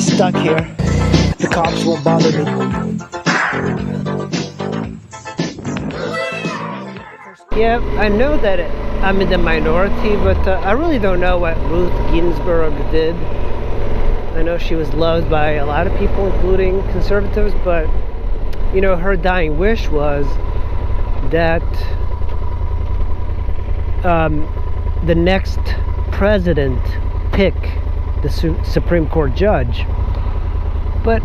stuck here. The cops won't bother me. Yeah, I know that I'm in the minority, but I really don't know what Ruth Ginsburg did. I know she was loved by a lot of people, including conservatives, but you know, her dying wish was that the next president pick the Supreme Court judge. But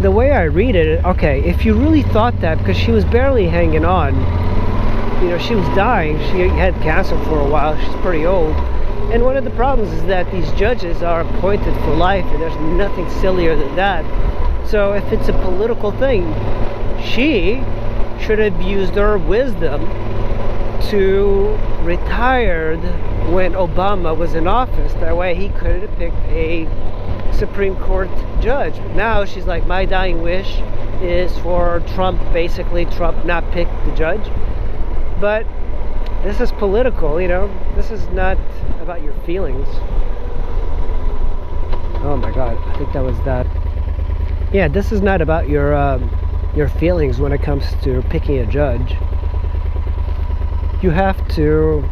the way I read it, okay, if you really thought that, because she was barely hanging on, you know, she was dying, she had cancer for a while, she's pretty old, and one of the problems is that these judges are appointed for life, and there's nothing sillier than that. So if it's a political thing, she should have used her wisdom to retire when Obama was in office. That way he could have picked a Supreme Court judge. But now she's like, my dying wish is for Trump not pick the judge. But this is political, you know. This is not about your feelings. Oh my God, I think that was that. Yeah, this is not about your feelings when it comes to picking a judge. You have to,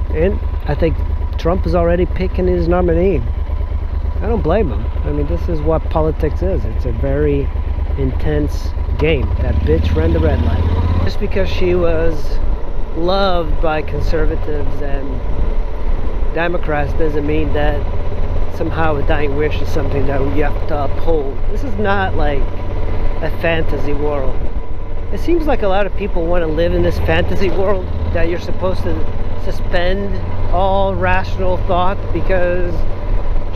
and I think Trump is already picking his nominee. I don't blame him. I mean, this is what politics is. It's a very intense game. That bitch ran the red light. Just because she was loved by conservatives and Democrats doesn't mean that somehow a dying wish is something that you have to uphold. This is not like a fantasy world. It seems like a lot of people want to live in this fantasy world that you're supposed to suspend all rational thought because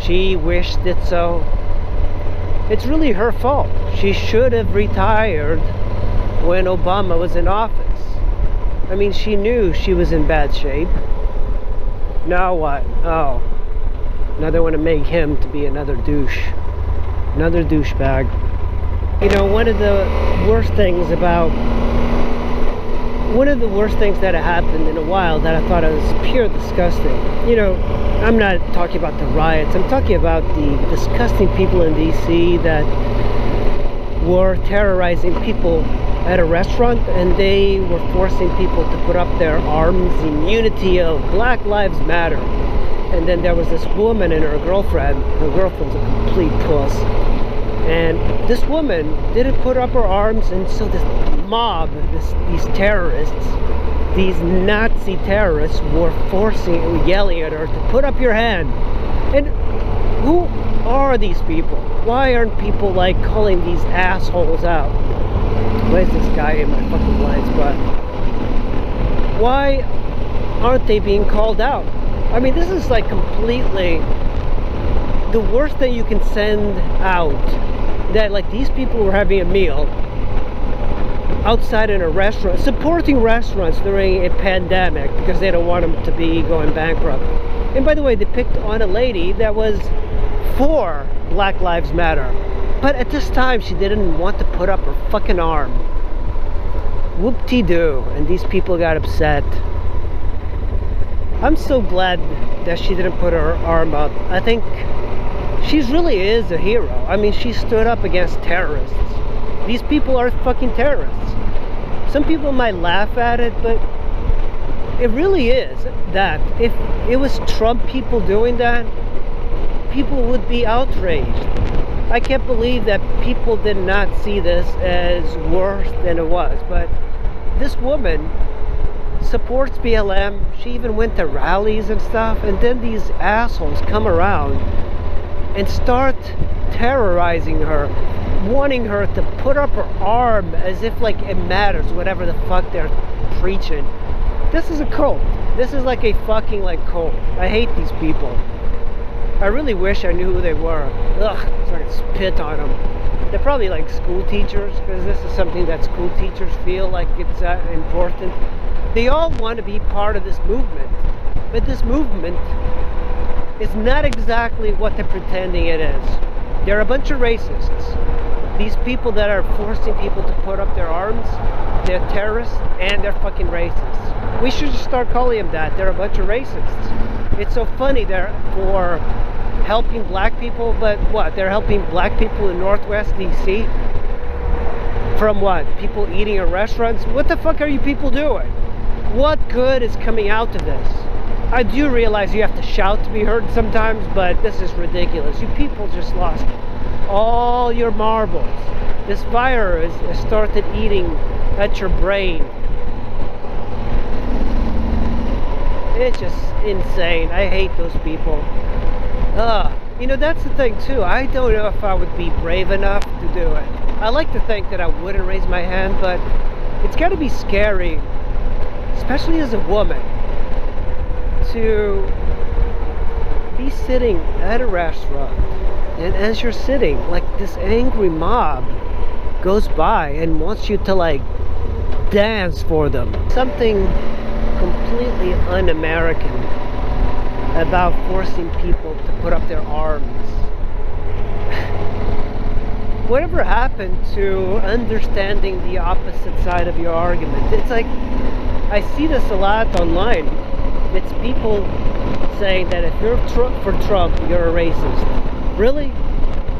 she wished it so. It's really her fault. She should have retired when Obama was in office. I mean, she knew she was in bad shape. Now what? Oh, now they want to make him to be another douche. Another douchebag. You know, one of the worst things that happened in a while that I thought was pure disgusting. You know, I'm not talking about the riots. I'm talking about the disgusting people in DC that were terrorizing people at a restaurant, and they were forcing people to put up their arms in unity of Black Lives Matter. And then there was this woman and her girlfriend. Her girlfriend's a complete puss. And this woman didn't put up her arms, and so this mob, these terrorists, these Nazi terrorists were yelling at her to put up your hand. And who are these people? Why aren't people like calling these assholes out? Why is this guy in my fucking blind spot? Why aren't they being called out? I mean, this is like completely the worst thing you can send out. That like these people were having a meal outside in a restaurant, supporting restaurants during a pandemic because they don't want them to be going bankrupt. And by the way, they picked on a lady that was for Black Lives Matter, but at this time she didn't want to put up her fucking arm. Whoop-de-doo. And these people got upset. I'm so glad that she didn't put her arm up. I think she really is a hero. I mean, she stood up against terrorists. These people are fucking terrorists. Some people might laugh at it, but it really is that. If it was Trump people doing that, people would be outraged. I can't believe that people did not see this as worse than it was. But this woman supports BLM. She even went to rallies and stuff. And then these assholes come around and start terrorizing her, wanting her to put up her arm as if like it matters, whatever the fuck they're preaching. This is a cult. This is like a fucking like cult. I hate these people. I really wish I knew who they were. Ugh, so I could spit on them. They're probably like school teachers, because this is something that school teachers feel like it's important. They all want to be part of this movement, but this movement is not exactly what they're pretending it is. They're a bunch of racists. These people that are forcing people to put up their arms, they're terrorists and they're fucking racists. We should just start calling them that. They're a bunch of racists. It's so funny for helping black people, but what? They're helping black people in Northwest DC? From what? People eating at restaurants? What the fuck are you people doing? What good is coming out of this? I do realize you have to shout to be heard sometimes, but this is ridiculous. You people just lost all your marbles. This virus has started eating at your brain. It's just insane. I hate those people. You know, that's the thing too. I don't know if I would be brave enough to do it. I like to think that I wouldn't raise my hand, but it's got to be scary, especially as a woman, to be sitting at a restaurant, and as you're sitting, like, this angry mob goes by and wants you to, like, dance for them. Something completely un-American about forcing people to put up their arms. Whatever happened to understanding the opposite side of your argument? It's like, I see this a lot online. It's people saying that if you're for Trump, you're a racist. Really?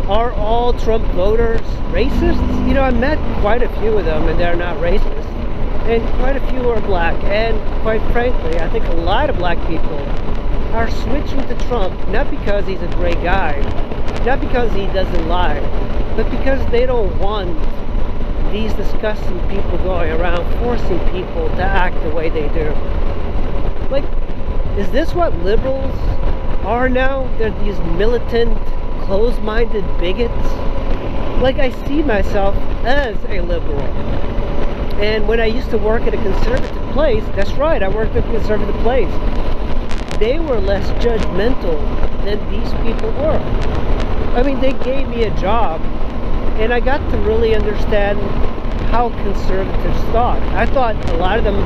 Are all Trump voters racists? You know, I met quite a few of them, and they're not racist. And quite a few are black. And quite frankly, I think a lot of black people are switching to Trump, not because he's a great guy, not because he doesn't lie, but because they don't want these disgusting people going around forcing people to act the way they do. Like, is this what liberals are now? They're these militant, closed-minded bigots? Like, I see myself as a liberal. And when I used to work at a conservative place, that's right, I worked at a conservative place, they were less judgmental than these people were. I mean, they gave me a job, and I got to really understand how conservatives thought. I thought a lot of them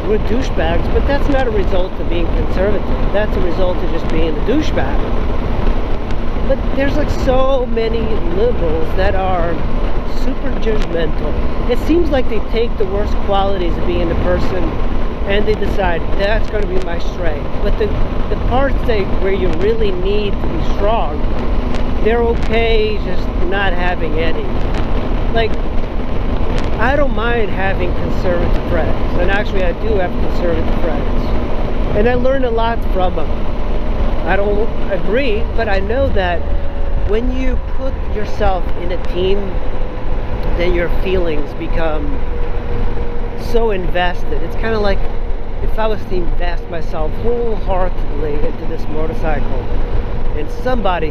were douchebags, but that's not a result of being conservative. That's a result of just being a douchebag. But there's like so many liberals that are super judgmental. It seems like they take the worst qualities of being a person and they decide that's going to be my strength. But the parts where you really need to be strong, they're okay just not having any. Like, I don't mind having conservative friends, and actually I do have conservative friends, and I learn a lot from them. I don't agree, but I know that when you put yourself in a team, then your feelings become so invested. It's kind of like if I was to invest myself wholeheartedly into this motorcycle, and somebody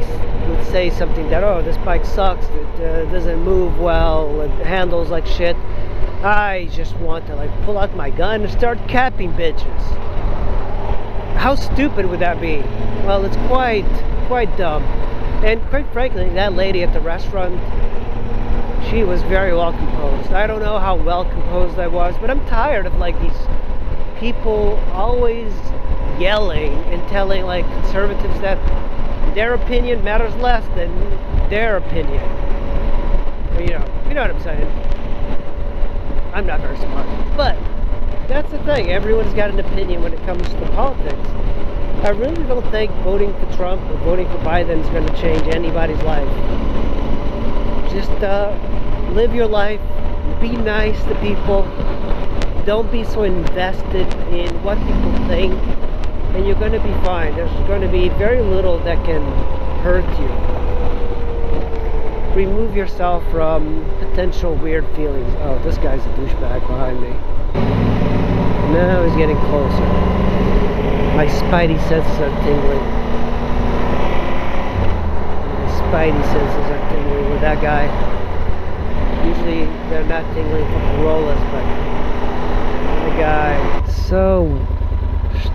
would say something that, oh, this bike sucks, it doesn't move well, it handles like shit, I just want to, like, pull out my gun and start capping bitches. How stupid would that be? Well, it's quite dumb. And quite frankly, that lady at the restaurant, she was very well composed. I don't know how well composed I was, but I'm tired of, like, these people always yelling and telling, like, conservatives that their opinion matters less than their opinion. You know what I'm saying. I'm not very smart, but that's the thing. Everyone's got an opinion when it comes to politics. I really don't think voting for Trump or voting for Biden is going to change anybody's life. Just live your life, be nice to people, don't be so invested in what people think, and you're going to be fine. There's going to be very little that can hurt you. Remove yourself from potential weird feelings. Oh, this guy's a douchebag behind me. Now he's getting closer. My spidey senses are tingling. My spidey senses are tingling with that guy. Usually they're not tingling for Corollas, but the guy, so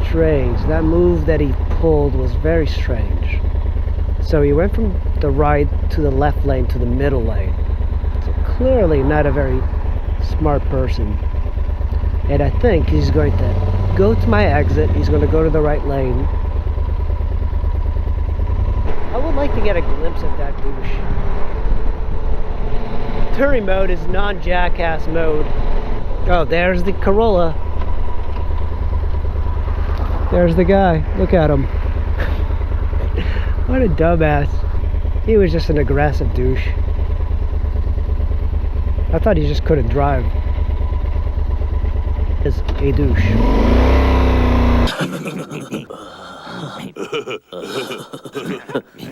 strange. That move that he pulled was very strange. So he went from the right to the left lane to the middle lane. So clearly not a very smart person. And I think he's going to go to my exit. He's going to go to the right lane. I would like to get a glimpse of that douche. Touring mode is non-jackass mode. Oh, there's the Corolla. There's the guy. Look at him. What a dumbass. He was just an aggressive douche. I thought he just couldn't drive. Is a douche.